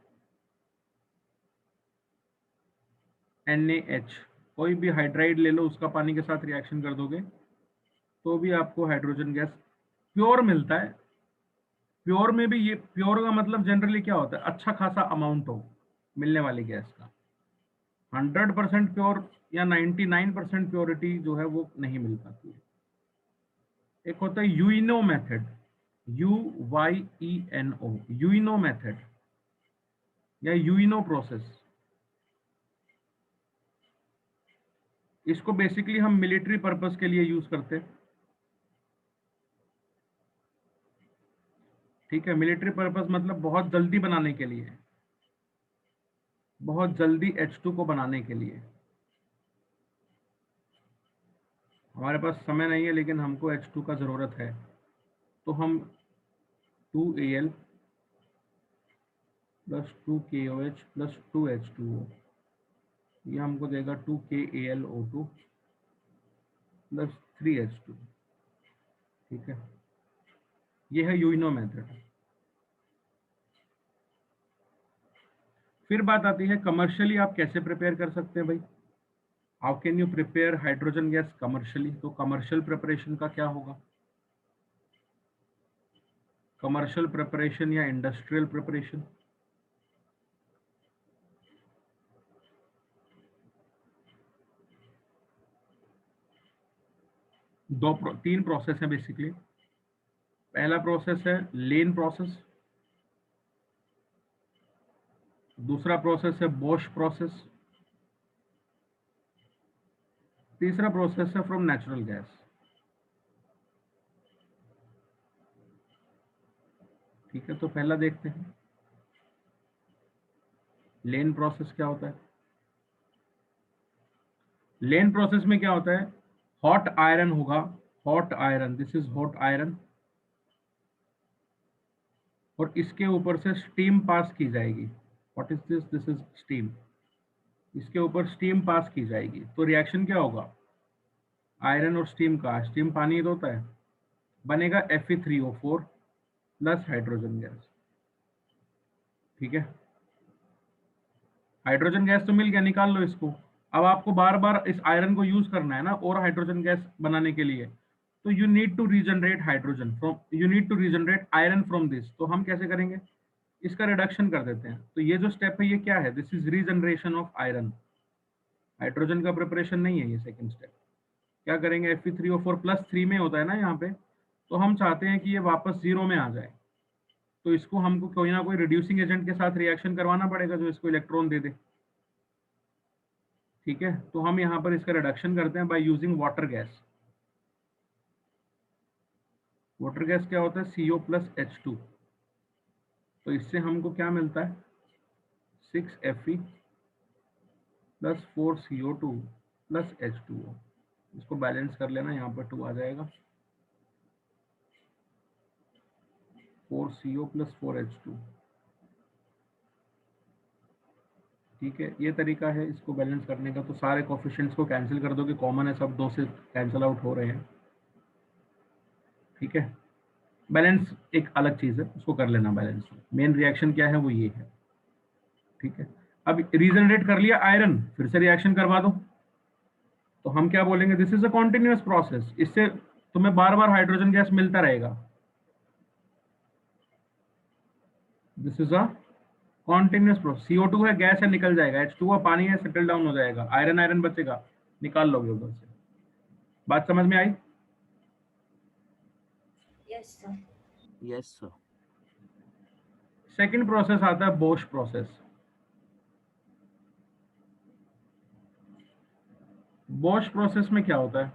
NaH, कोई भी हाइड्राइड ले लो, उसका पानी के साथ रिएक्शन कर दोगे तो भी आपको हाइड्रोजन गैस प्योर मिलता है। प्योर में भी, ये प्योर का मतलब जनरली क्या होता है, अच्छा खासा अमाउंट हो मिलने वाली गैस का। 100% प्योर या 99% प्योरिटी जो है वो नहीं मिल पाती है। एक होता है यूइनो मेथड, UYENO, यूइनो मेथड या यूइनो प्रोसेस। इसको बेसिकली हम मिलिट्री पर्पस के लिए यूज करते हैं। ठीक है, मिलिट्री पर्पस मतलब बहुत जल्दी बनाने के लिए, बहुत जल्दी H2 को बनाने के लिए। हमारे पास समय नहीं है लेकिन हमको H2 का जरूरत है, तो हम 2Al plus 2KOH plus 2H2O, ये हमको देगा 2KAlO2 प्लस 3H2। ठीक है, ये है यूइनो मेथड। फिर बात आती है कमर्शियली आप कैसे प्रिपेयर कर सकते हैं भाई। How can you prepare hydrogen gas commercially. तो कमर्शियल प्रिपरेशन का क्या होगा, कमर्शियल प्रिपरेशन या इंडस्ट्रियल प्रिपरेशन। तीन प्रोसेस है बेसिकली। पहला प्रोसेस है लेन प्रोसेस, दूसरा प्रोसेस है बोश प्रोसेस, तीसरा प्रोसेस है फ्रॉम नेचुरल गैस। ठीक है, तो पहला देखते हैं लेन प्रोसेस क्या होता है। लेन प्रोसेस में क्या होता है, हॉट आयरन होगा, hot iron, this is hot iron, और इसके ऊपर से स्टीम पास की जाएगी। What is this, this is steam. इसके ऊपर स्टीम पास की जाएगी तो रिएक्शन क्या होगा, आयरन और स्टीम का, स्टीम पानी तो होता है, बनेगा Fe3O4 प्लस हाइड्रोजन गैस। ठीक है, हाइड्रोजन गैस तो मिल गया, निकाल लो इसको। अब आपको बार बार इस आयरन को यूज करना है ना और हाइड्रोजन गैस बनाने के लिए, तो you need to regenerate hydrogen from, you need to regenerate iron from this. तो हम कैसे करेंगे, इसका रिडक्शन कर देते हैं। तो ये जो स्टेप है ये क्या है, this is regeneration of iron. Hydrogen का प्रिपरेशन नहीं है ये सेकंड स्टेप। क्या करेंगे, Fe3O4 प्लस 3 में होता है ना यहाँ पे, तो हम चाहते हैं कि ये वापस 0 में आ जाए। तो इसको हमको कोई ना कोई रिड्यूसिंग एजेंट के साथ रिएक्शन करवाना पड़ेगा जो इसको इलेक्ट्रॉन दे दे। ठीक है, तो हम यहाँ पर इसका रिडक्शन करते हैं by using water gas. Water gas क्या होता है, CO प्लस H2। तो इससे हमको क्या मिलता है, 6Fe plus 4CO2 plus H2O। इसको बैलेंस कर लेना, यहाँ पर 2 आ जाएगा, 4CO प्लस 4H2। ठीक है, ये तरीका है इसको बैलेंस करने का। तो सारे कोफिशिएंट्स को कैंसिल कर दो कि कॉमन है, सब 2 से कैंसिल आउट हो रहे हैं। ठीक है, बैलेंस एक अलग चीज है, उसको कर लेना बैलेंस। मेन रिएक्शन क्या है वो ये है। ठीक है, अब रीजनरेट कर लिया आयरन, फिर से रिएक्शन करवा दो। तो हम क्या बोलेंगे, this is a continuous process, इससे तुम्हें बार बार हाइड्रोजन गैस मिलता रहेगा। This is a continuous process. CO2 है, गैस है, निकल जाएगा, H2O पानी है, सेटल डाउन हो जाएगा, आयरन आयरन बचेगा, निकाल लोगे उधर से। बात समझ में आई। Yes sir. Yes sir. Second process आता है बोश प्रोसेस। बोश प्रोसेस में क्या होता है,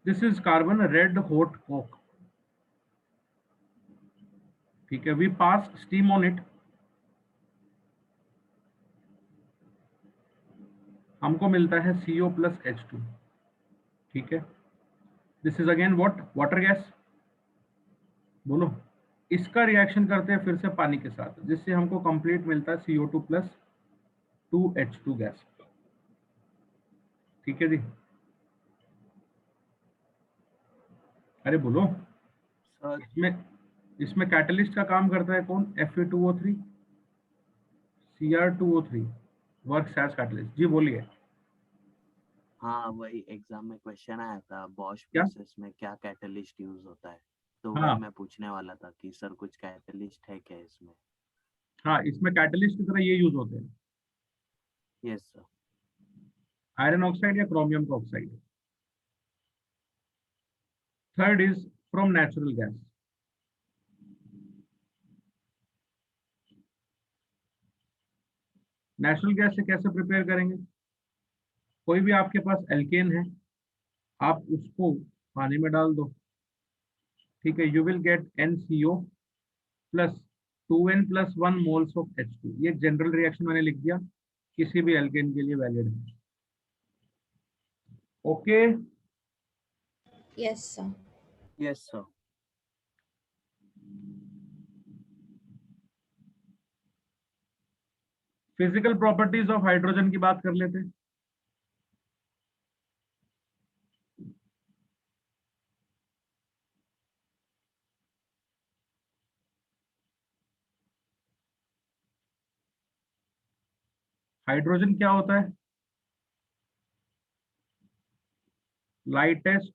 this is carbon red hot coke. ठीक है, we pass steam on it, हमको मिलता है CO प्लस H2। ठीक है, this is again what, water gas. बोलो, इसका रिएक्शन करते हैं फिर से पानी के साथ, जिससे हमको कंप्लीट मिलता है CO2 प्लस 2H2 गैस। ठीक है जी, अरे बोलो। सर इसमें इसमें कैटलिस्ट का काम करता है कौन, Fe2O3 Cr2O3 works as catalyst. जी बोलिए। हाँ, वही एग्जाम में क्वेश्चन आया था, बॉश क्या, प्रोसेस में क्या कैटलिस्ट यूज होता है, तो वही हाँ मैं पूछने वाला था कि सर कुछ कैटलिस्ट है क्या इसमें। हाँ, इसमें कैटलिस्ट की तरह ये यूज होते हैं, यस सर। आयरन ऑक्साइड या क्रोमियम का oxide. Third is from natural gas. Natural gas से कैसे प्रिपेयर करेंगे, कोई भी आपके पास एल्केन है, आप उसको पानी में डाल दो। ठीक है, you will get NCO plus 2N plus 1 moles of H2। ये जनरल रिएक्शन मैंने लिख दिया, किसी भी एल्केन के लिए वैलिड है। Okay, yes sir. Yes sir. Physical properties of hydrogen की बात कर लेते हैं। हाइड्रोजन क्या होता है? लाइटेस्ट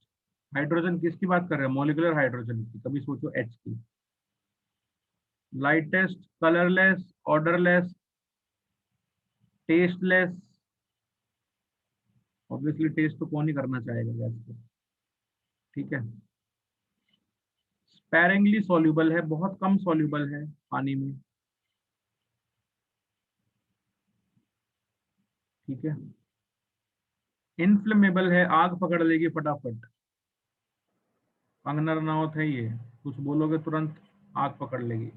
हाइड्रोजन किसकी बात कर रहे हैं? मॉलिक्यूलर हाइड्रोजन की, कभी सोचो एच की। Lightest, colourless, odourless, tasteless. Obviously taste तो कौन ही करना चाहेगा गैस को, ठीक है। स्पेरिंगली सॉल्युबल है, बहुत कम सॉल्युबल है पानी में, ठीक है। इनफ्लेमेबल है, आग पकड़ लेगी फटाफट। कंगना रनावत है ये, कुछ बोलोगे तुरंत आग पकड़ लेगी।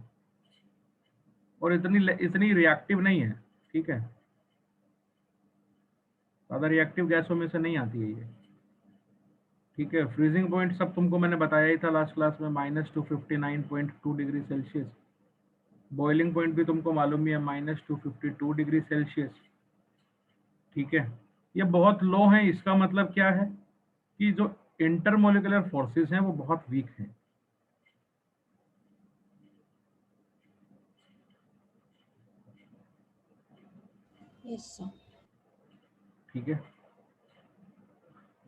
और इतनी इतनी रिएक्टिव नहीं है, ठीक है। ज्यादा रिएक्टिव गैसों में से नहीं आती है ये, ठीक है। फ्रीजिंग पॉइंट सब तुमको मैंने बताया ही था लास्ट क्लास में, -259.2 डिग्री सेल्सियस। बॉइलिंग पॉइंट भी तुमको मालूम ही है, -252 डिग्री सेल्सियस, ठीक है। ये बहुत लो है, इसका मतलब क्या है कि जो इंटरमोलिकुलर फोर्सेस हैं वो बहुत वीक हैं। Yes sir. ठीक है।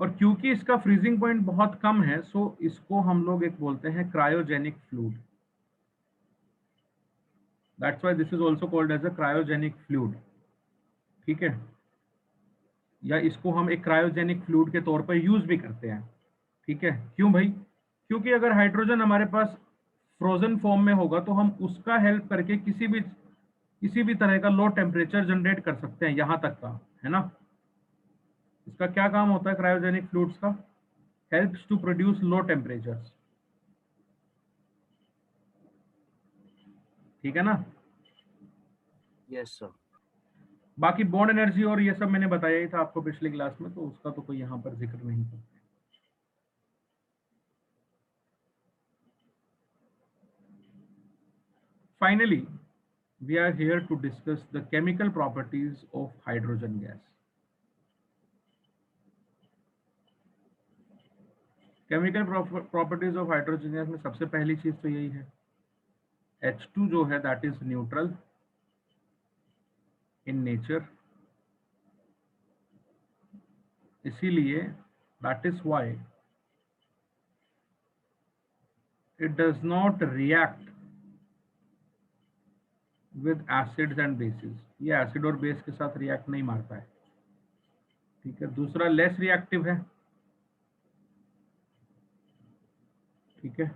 और क्योंकि इसका फ्रीजिंग पॉइंट बहुत कम है, सो इसको हम लोग एक बोलते हैं cryogenic fluid. That's why this is also called as a cryogenic fluid, ठीक है। या इसको हम एक क्रायोजेनिक फ्लूइड के तौर पर यूज भी करते हैं, ठीक है। क्यों भाई? क्योंकि अगर हाइड्रोजन हमारे पास फ्रोजन फॉर्म में होगा तो हम उसका हेल्प करके किसी भी तरह का लो टेम्परेचर जनरेट कर सकते हैं, यहां तक का है ना। इसका क्या काम होता है क्रायोजेनिक फ्लूइड्स का? Helps to produce low temperatures, ठीक है ना। Yes sir. बाकी बॉन्ड एनर्जी और ये सब मैंने बताया ही था आपको पिछली क्लास में, तो उसका तो कोई यहाँ पर जिक्र नहीं करते। Finally, we are here to discuss the chemical properties of hydrogen gas. Chemical properties of hydrogen gas में सबसे पहली चीज तो यही है, H2 जो है that is neutral in nature, इसीलिए that is why it does not react with acids and bases. ये एसिड और बेस के साथ रिएक्ट नहीं मारता है, ठीक है। दूसरा, लेस रिएक्टिव है, ठीक है।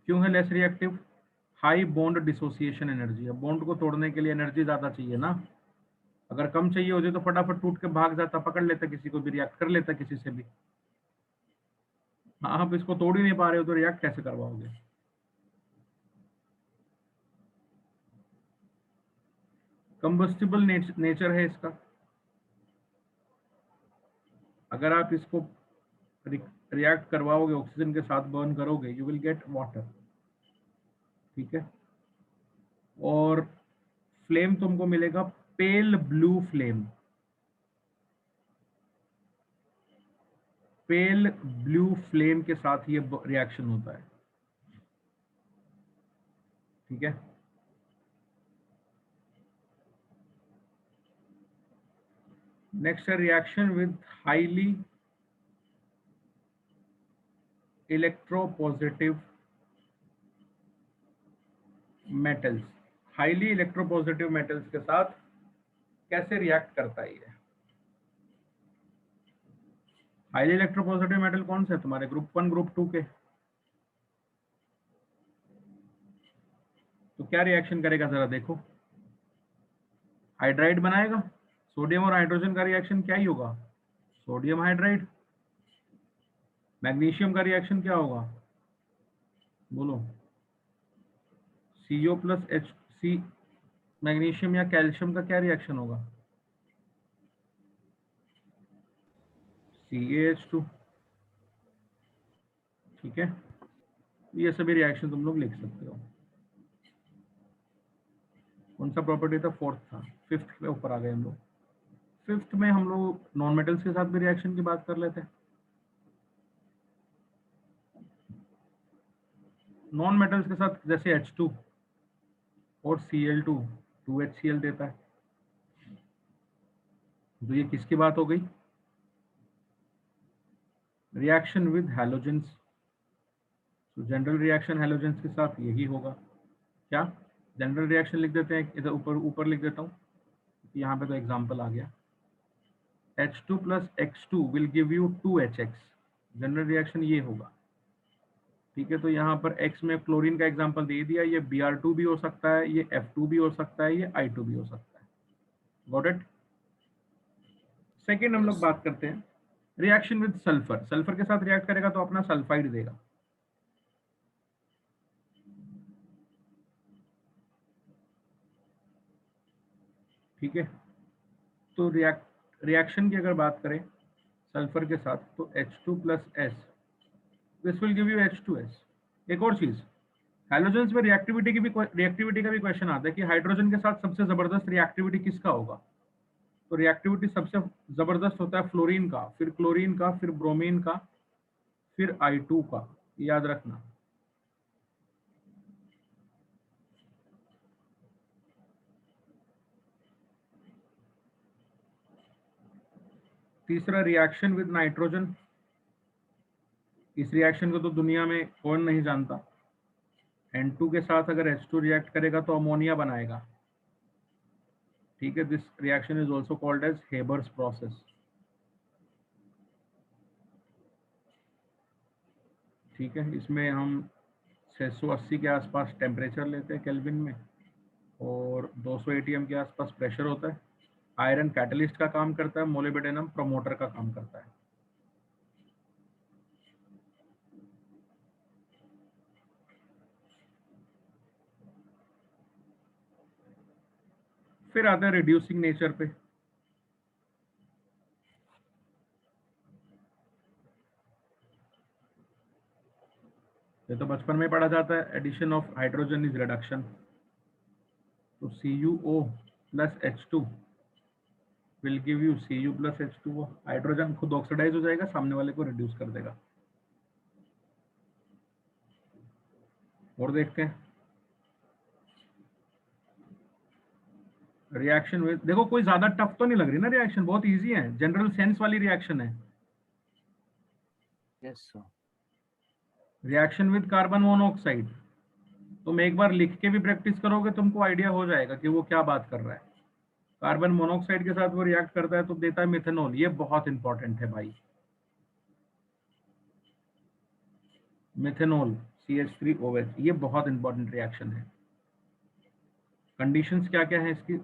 क्यों है less reactive? High bond dissociation energy है, बॉन्ड को तोड़ने के लिए एनर्जी ज्यादा चाहिए ना। अगर कम चाहिए होती तो फटाफट टूट के भाग जाता, पकड़ लेता किसी को भी, रिएक्ट कर लेता किसी से भी। हाँ, आप इसको तोड़ ही नहीं पा रहे हो तो रिएक्ट कैसे करवाओगे? कंबस्टिबल नेचर है इसका। अगर आप इसको रिएक्ट करवाओगे, ऑक्सीजन के साथ बर्न करोगे, यू विल गेट वाटर, ठीक है। और फ्लेम तुमको मिलेगा pale blue flame. Pale blue flame के साथ ये रिएक्शन होता है, ठीक है। नेक्स्ट है reaction with highly electropositive metals. Highly electropositive metals के साथ कैसे रिएक्ट करता है ये? हाईली इलेक्ट्रोपॉजिटिव मेटल कौन से है तुम्हारे ग्रुप 1 ग्रुप 2 के? तो क्या रिएक्शन करेगा जरा देखो। हाइड्राइड बनाएगा। सोडियम और हाइड्रोजन का रिएक्शन क्या ही होगा? Sodium hydride. मैग्नीशियम का रिएक्शन क्या होगा? बोलो। CO plus HC। मैग्नीशियम या कैल्शियम का क्या रिएक्शन होगा? CaH2, ठीक है। ये सभी रिएक्शन तुम लोग लिख सकते हो। कौन सा प्रॉपर्टी था? फोर्थ था, फिफ्थ पे ऊपर आ गए हम लोग। फिफ्थ में हम लोग नॉन मेटल्स के साथ भी रिएक्शन की बात कर लेते हैं। नॉन मेटल्स के साथ जैसे H2 और Cl2 2HCl देता है, तो ये किसकी बात हो गई? Reaction with halogens. तो जनरल रिएक्शन हैलोजेंस के साथ यही होगा। क्या जनरल रिएक्शन लिख देते हैं, इधर ऊपर ऊपर लिख देता हूँ, यहाँ पे तो एग्जांपल आ गया। H2 plus X2 will give you 2HX। General reaction ये होगा, ठीक है। तो यहाँ पर X में क्लोरीन का एग्जांपल दे दिया, ये Br2 भी हो सकता है, ये F2 भी हो सकता है, ये I2 भी हो सकता है। Got it? सेकेंड हम लोग बात करते हैं रिएक्शन विद सल्फर। सल्फर के साथ रिएक्ट करेगा तो अपना सल्फाइड देगा। ठीक है, तो रिएक्शन की अगर बात करें सल्फर के साथ तो H2 plus S, this will give you H2S। एक और चीज, हैलोजेंस में रिएक्टिविटी का भी क्वेश्चन आता है कि हाइड्रोजन के साथ सबसे जबरदस्त रिएक्टिविटी किसका होगा? तो रिएक्टिविटी सबसे जबरदस्त होता है फ्लोरीन का, फिर क्लोरीन का, फिर ब्रोमीन का, फिर I2 का, याद रखना। तीसरा रिएक्शन विद नाइट्रोजन। इस रिएक्शन को तो दुनिया में कौन नहीं जानता। N2 के साथ अगर H2 रिएक्ट करेगा तो अमोनिया बनाएगा। ठीक है, this reaction is also called as Haber's process. ठीक है, इसमें हम 680 के आसपास टेम्परेचर लेते हैं केल्विन में, और 200 ATM के आसपास प्रेशर होता है। आयरन कैटलिस्ट का काम करता है, मोलिब्डेनम प्रमोटर का काम करता है। फिर आते हैं रिड्यूसिंग नेचर पे। ये तो बचपन में पढ़ा जाता है, addition of hydrogen is reduction. तो CuO plus H2 will give you Cu plus H2O। Hydrogen खुद ऑक्सीडाइज हो जाएगा, सामने वाले को रिड्यूस कर देगा। और देखते हैं रिएक्शन विद, देखो कोई ज्यादा टफ तो नहीं लग रही ना रिएक्शन, बहुत इजी है, जनरल सेंस वाली रिएक्शन है। Yes sir. Reaction with carbon monoxide, तुम एक बार लिख के भी प्रैक्टिस करोगे तुमको आइडिया हो जाएगा कि वो क्या बात कर रहा है। कार्बन मोनोऑक्साइड के साथ वो रिएक्ट करता है तो देता है मिथेनॉल। ये बहुत इंपॉर्टेंट है भाई, मिथेनॉल CH3OH, ये बहुत इंपॉर्टेंट रिएक्शन है। कंडीशंस क्या क्या है इसकी?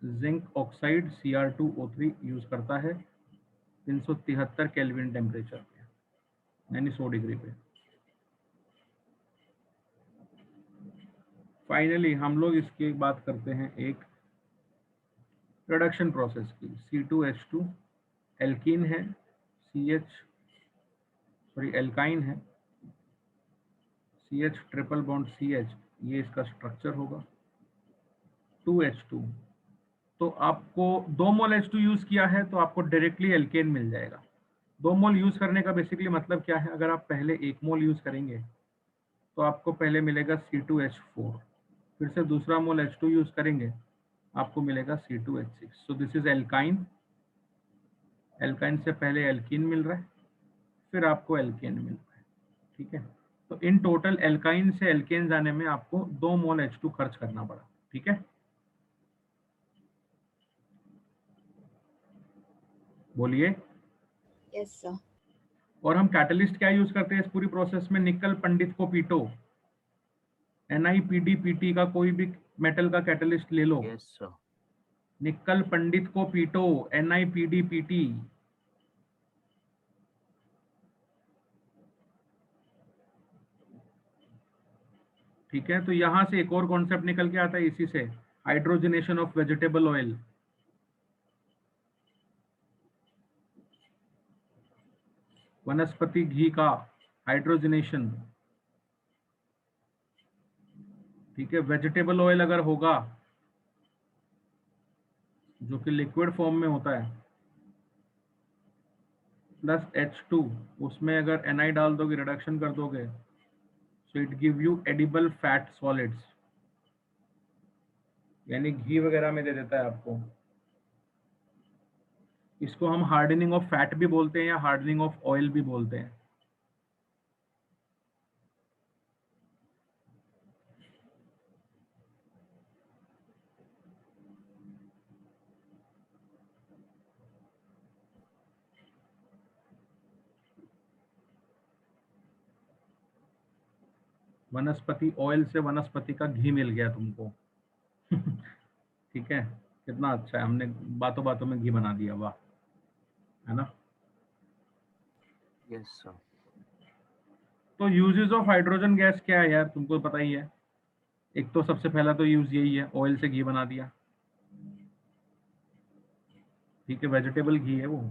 जिंक ऑक्साइड Cr2O3 यूज करता है 373 केल्विन टेम्परेचर पे, यानी 100 डिग्री पे। फाइनली हम लोग इसकी बात करते हैं एक प्रोडक्शन प्रोसेस की। C2H2 एल्कीन है, एल्काइन है, CH ट्रिपल बॉन्ड CH, ये इसका स्ट्रक्चर होगा। 2H2, तो आपको 2 मोल H2 यूज किया है तो आपको डायरेक्टली एल्केन मिल जाएगा। 2 मोल यूज करने का बेसिकली मतलब क्या है? अगर आप पहले 1 मोल यूज करेंगे तो आपको पहले मिलेगा C2H4, फिर से दूसरा मोल H2 यूज करेंगे आपको मिलेगा C2H6। So this is alkyne. Alkyne से पहले एल्कीन मिल रहा है, फिर आपको एल्केन मिल रहा है। ठीक है, तो इन टोटल एल्काइन से एल्केन जाने में आपको 2 मोल H2 खर्च करना पड़ा। ठीक है, बोलिए। Yes sir. और हम कैटलिस्ट क्या यूज करते हैं इस पूरी प्रोसेस में? निकल पंडित को पीटो, NiPDPT का कोई भी मेटल का कैटलिस्ट ले लो। Yes sir. निकल पंडित को पीटो, NiPDPT। ठीक है, तो यहां से एक और कॉन्सेप्ट निकल के आता है इसी से, हाइड्रोजनेशन ऑफ वेजिटेबल ऑयल। वनस्पति घी का हाइड्रोजनेशन। ठीक है, वेजिटेबल ऑयल अगर होगा जो कि लिक्विड फॉर्म में होता है, प्लस H2, उसमें अगर Na डाल दोगे, रिडक्शन कर दोगे, so it give you edible fat solids, यानी घी वगैरह में दे देता है आपको। इसको हम हार्डनिंग ऑफ फैट भी बोलते हैं या हार्डनिंग ऑफ ऑयल भी बोलते हैं। वनस्पति ऑयल से वनस्पति का घी मिल गया तुमको। ठीक है, कितना अच्छा है, हमने बातों बातों में घी बना दिया, वाह, है ना। Yes sir. तो यूजेस ऑफ हाइड्रोजन गैस क्या है यार, तुमको पता ही है। एक तो सबसे पहला तो यूज यही है, ऑयल से घी बना दिया, ठीक है, वेजिटेबल घी है वो,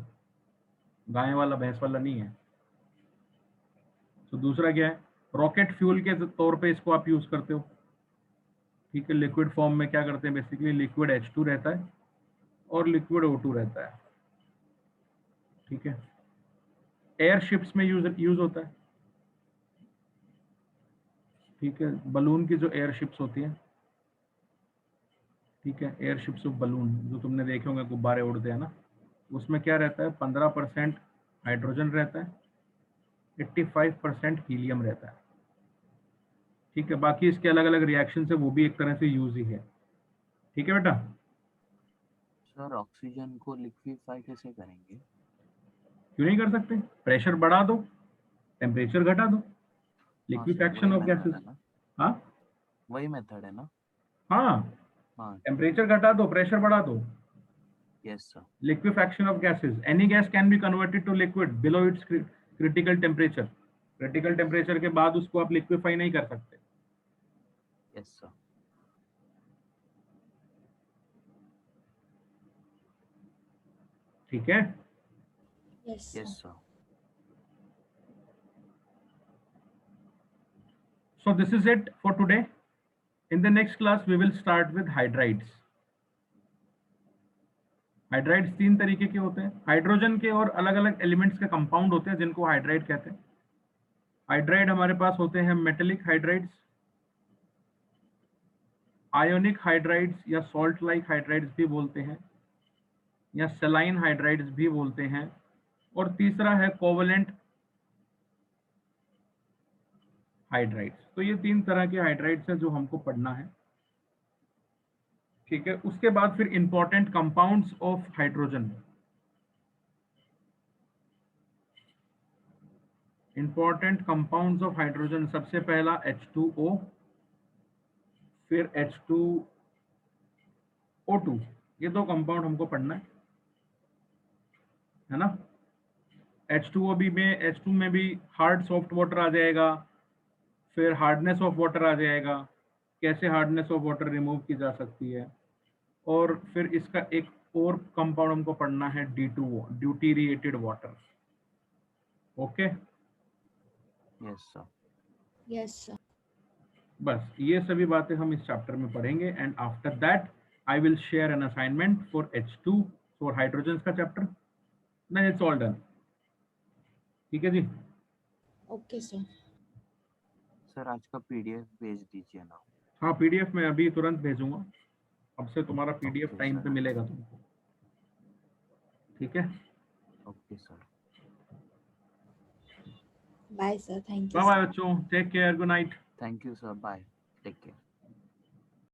गाय वाला भैंस वाला नहीं है। तो दूसरा क्या है, रॉकेट फ्यूल के तौर पे इसको आप यूज करते हो, ठीक है। लिक्विड फॉर्म में क्या करते हैं, बेसिकली लिक्विड H2 रहता है और लिक्विड O2 रहता है, ठीक है। एयर शिप्स में यूज होता है, ठीक है। बलून की जो एयर शिप्स होती है, ठीक है, एयर शिप्स ऑफ बलून जो तुमने देखे होंगे, गुब्बारे उड़ते हैं ना, उसमें क्या रहता है, 15% हाइड्रोजन रहता है, 85% हीलियम रहता है, ठीक है। बाकी इसके अलग अलग रिएक्शन है, वो भी एक तरह से यूज ही है, ठीक है बेटा। सर ऑक्सीजन को लिक्विफाई कैसे करेंगे? क्यों नहीं कर सकते, प्रेशर बढ़ा दो, टेम्परेचर घटा दो, हाँ सर, लिक्विफैक्शन वही ऑफ मेथड गैसेस। है ना? हाँ वही मेथड है ना? हाँ, हाँ। टेम्परेचर घटा दो, प्रेशर बढ़ा दो, yes sir. liquefaction of gases. Any gas can be converted to liquid below its critical temperature. Critical temperature के बाद उसको आप लिक्विफाई नहीं कर सकते। Yes sir. ठीक है, yes yes sir. so this is it for today. In the next class we will start with hydrides. Hydrides तीन तरीके के होते हैं, हाइड्रोजन के और अलग अलग एलिमेंट्स के कंपाउंड होते हैं जिनको हाइड्राइड कहते हैं। हाइड्राइड हमारे पास होते हैं मेटेलिक हाइड्राइड्स, आयोनिक हाइड्राइड्स या सॉल्ट लाइक हाइड्राइड्स भी बोलते हैं, या सेलाइन हाइड्राइड्स भी बोलते हैं, और तीसरा है कोवलेंट हाइड्राइड्स। तो ये तीन तरह के हाइड्राइड्स हैं जो हमको पढ़ना है, ठीक है। उसके बाद फिर important compounds of hydrogen, important compounds of hydrogen, सबसे पहला H2O, फिर H2O2, ये दो कंपाउंड हमको पढ़ना है ना। H2O में, H2 में भी हार्ड सॉफ्ट वाटर आ जाएगा, फिर हार्डनेस ऑफ वाटर आ जाएगा, कैसे हार्डनेस ऑफ वाटर रिमूव की जा सकती है, और फिर इसका एक और कंपाउंड हमको पढ़ना है D2O, deuterated water. Okay, yes sir. Yes sir. बस ये सभी बातें हम इस चैप्टर में पढ़ेंगे, and after that I will share an assignment for H2 for hydrogen का chapter, then it's all done. ठीक है जी, ओके सर। सर आज का पीडीएफ भेज दीजिए ना। हाँ पीडीएफ में अभी तुरंत भेजूंगा, अब से तुम्हारा पीडीएफ ओके टाइम सर। पे मिलेगा तुमको, ठीक है। Okay sir. Bye sir, thank you bye bye sir. बच्चों, take care, good night. Thank you sir, bye, take care.